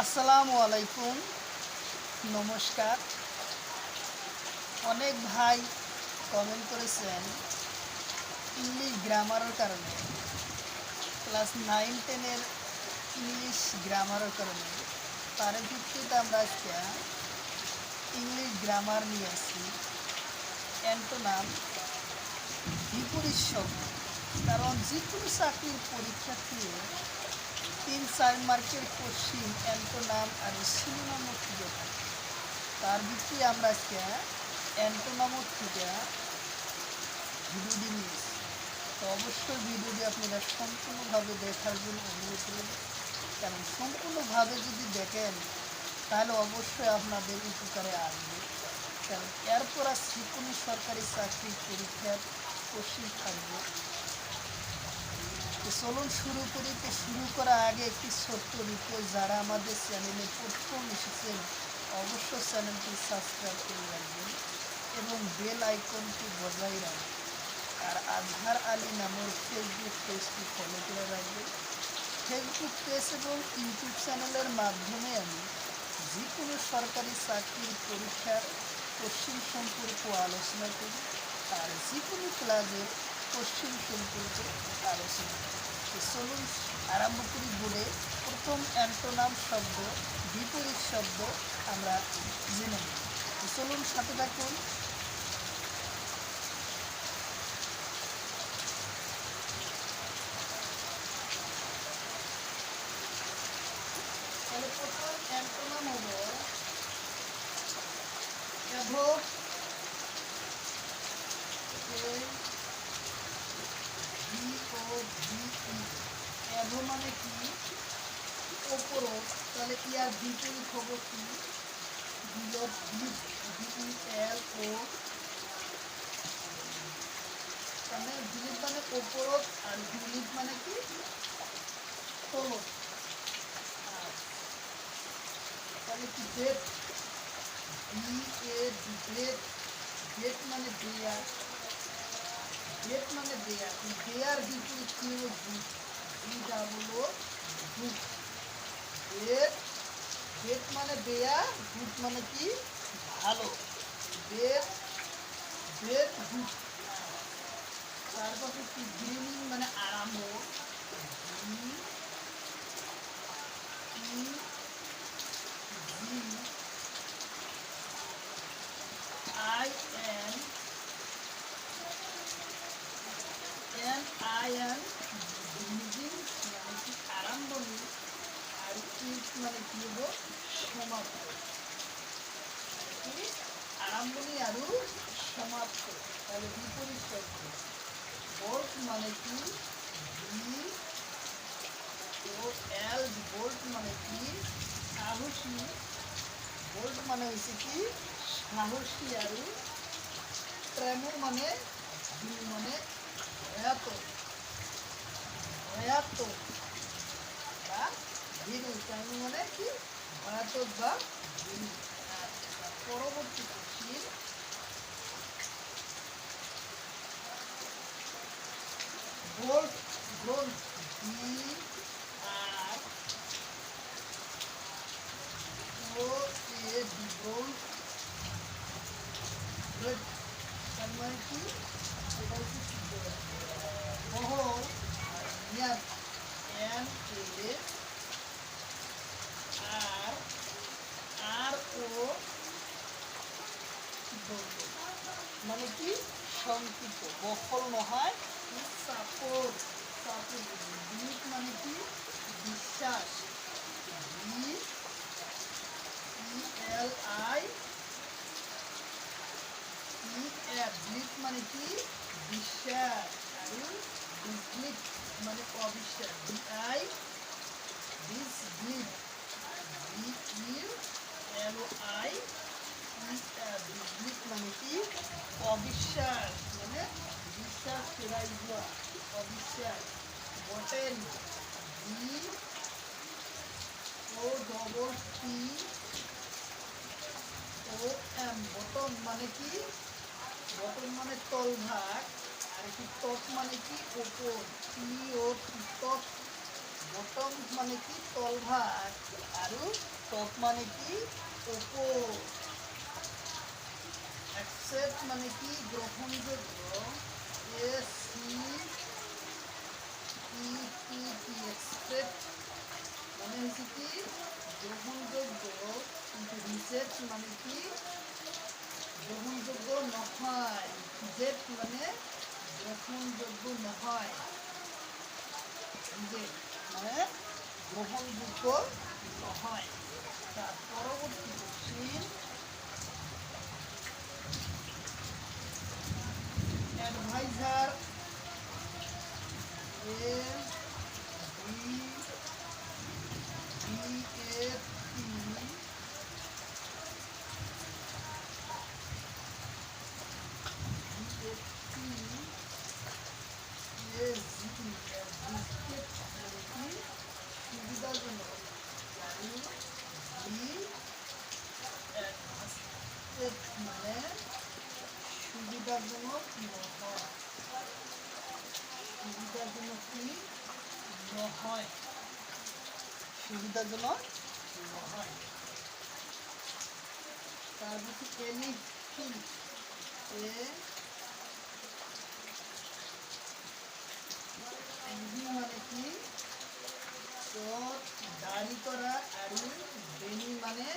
আসসালামু আলাইকুম, নমস্কার। অনেক ভাই কমেন্ট করেছেন ইংলিশ গ্রামারের কারণে, ক্লাস 9-10-এর ইংলিশ গ্রামারের কারণে। তার ভিত্তিতে আমরা আজকে ইংলিশ গ্রামার নিয়ে আসি। অ্যান্টোনাম, বিপরীত শব্দ। কারণ যে কোনো চাকরির পরীক্ষার্থী 3-4 মার্কের কোশ্চিন অ্যান্টোনাম আর সিনোনিম খুঁজে থাকে। তার ভিত্তিতে আমরা আজকে অ্যান্টোনাম থেকে ভিডিওটি নিয়েছি। তো অবশ্যই ভিডিওটি আপনারা সম্পূর্ণভাবে দেখার জন্য অনুরোধ করব, কারণ সম্পূর্ণভাবে যদি দেখেন তাহলে অবশ্যই আপনাদের উপকারে আসবে। কারণ এরপর আর যে কোনো সরকারি চাকরির পরীক্ষার কোশ্চিন থাকবে। তো চলুন শুরু করি। তো শুরু করার আগে একটি ছোট্ট রিকোয়েস্ট, যারা আমাদের চ্যানেলে প্রথম এসেছেন অবশ্যই চ্যানেলটি সাবস্ক্রাইব করে রাখবেন এবং বেল আইকনটি বজায় রাখবেন। আর আজহার আলী নামের ফেসবুক পেজটি ফলো করে রাখবেন। ফেসবুক পেজ এবং ইউটিউব চ্যানেলের মাধ্যমে আমি যে কোনো সরকারি চাকরির পরীক্ষার কোশ্চিন সম্পর্কে আলোচনা করি, আর যে কোনো ক্লাসের কোশ্চিন সম্পর্কে আলোচনা করি। তো চলুন আরম্ভ করি। বোর্ডে প্রথম অ্যান্টোনাম শব্দ, বিপরীত শব্দ আমরা জেনে নিই। তো চলুন সাথে থাকুন। তাহলে প্রথম অ্যান্টোনাম হলো অ্যাভো, অ্যাভো মানে কি? ওপরও। তাহলে ইয়ার বিপরীত হবো কি? বিএল ও, মানে বিলিপ মানে ওপরত আর বিলিপ মানে কি? তলত। তাহলে কি ডেট, ডেট, ডেট মানে দেয়ার, ডেট মানে দেয়ার, দেয়ার বিপরীত কি হলো? গুড, হলো গুড। ডেট, ডেট মানে দেয়া, গুড মানে কি? ভালো। Date, date good. তারপর কি? বিগিনিং মানে আরম্ভ, I N N I N, beginning মানে কি? আরম্ভনি। আর ইট মানে কি হবো? সমাপ্ত। আরম্ভনি আর সমাপ্ত। তাহলে বিপরীত শব্দ বোল্ট মানে কি? বি ও এল, বোল্ট মানে কি? সাহসী। বোল্ট মানে হচ্ছে কি? সাহসী। আর ট্রেমো মানে মানে ভয়াত, ভয়াত বা ভীরু। ট্রেমো মানে কি? ভয়াত বা ভীরু। পরবর্তী question, bolt, bolt, B R O A D, bolt. তার মানে কি? এটা হচ্ছে সিদ্ধ বহ আর নিয়ার, এন এ আর আর ও মানে কি? সংকিত, বহল নহয়, সাপোর্ট, সাপোর্ট। বিলিভ মানে কি? বিশ্বাস, B E L I E F, believe মানে কি? বিশ্বাস। আর ডিসবিলিভ মানে অবিশ্বাস, B I disbelieve, B U L O I disbelieve মানে কি? অবিশ্বাস, মানে বিশ্বাস ফেরাই দেওয়া, অবিশ্বাস। Bottom, B O double T O M, bottom মানে কি? বটম মানে তলভাগ। আর কি টপ মানে কি? ওপর, টি ও টপ, বটম মানে কি তলভাগ আৰু টপ মানে কি ওপর। অ্যাকসেপ্ট মানে কি গ্রহণযোগ্য। এক্সপেক্ট মানে হচ্ছে কি গ্রহণযোগ্য, কিন্তু রিজেক্ট মানে কি গ্রহণযোগ্য নহয়। রিজেক্ট মানে গ্রহণযোগ্য নহয়, রিজেক্ট মানে গ্রহণযোগ্য নহয়। তার পরবর্তী question, adviser A B B A টি সুবিধাজনক মানে সুবিধাজনক নহয়, সুবিধাজনক কি নহয়, সুবিধাজনক নহয়। তাৰপিছত এনিথিং এনিথিং মানে কি দাড়ি করা, আৰু বেনি মানে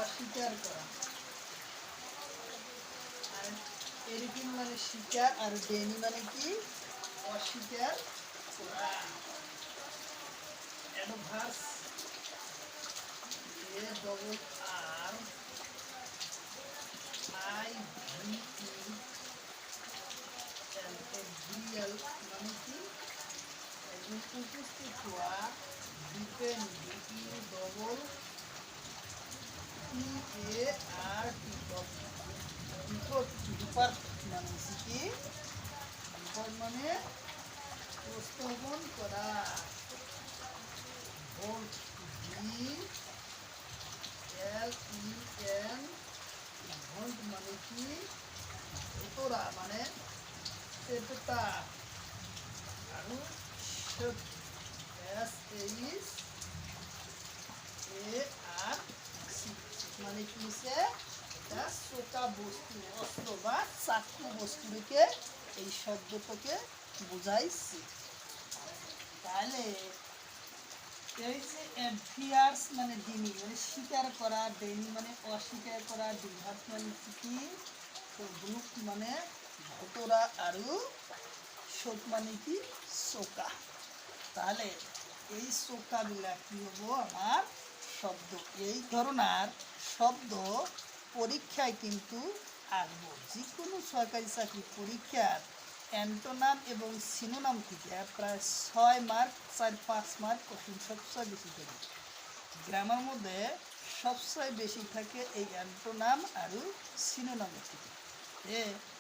অস্বীকার করা। আর এরিথিং মানে স্বীকার, আর বেনি মানে কি অস্বীকার করা। অ্যাডভার্স ARRIVAL মানে কি একজন উপস্থিত হওয়া। ডিপেন্ড ডিপার্ট মানে হচ্ছে কি ডিপার্ট মানে প্রস্তাবন করা। ভোল্ট VLEN ভোল্ট মানে কি ভোতরা মানে সেটা। আৰু মানে কি হচ্ছে এটা চোকা বস্তু, অস্ত্র বা চাকু বস্তুকে এই শব্দটাকে বুঝাইছে। তাহলে অ্যাডভিয়ার্স মানে ডিনি মানে স্বীকার করা, ডেনি মানে অস্বীকার করা, ডিভার্স মানে কি গ্রুপ মানে ভোতরা, আৰু শোক মানে কি চোকা। তাহলে এই চোকাবিলাক কি হবো আমার শব্দ। এই ধরনের শব্দ পরীক্ষায় কিন্তু আসবো। যে কোনো সরকারি চাকরি পরীক্ষার অ্যান্টোনাম এবং সিনোনাম থেকে প্রায় 6 মার্ক 4-5 মার্ক কোশ্চেন সবচেয়ে বেশি থাকে। গ্রামার মধ্যে সবচেয়ে বেশি থাকে এই অ্যান্টোনাম আৰু সিনোনামের থেকে।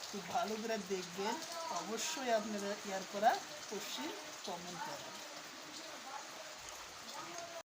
খুব ভালো করে দেখবেন, অবশ্যই আপনারা ইয়ার করা কোশ্চেন কমেন্ট করেন।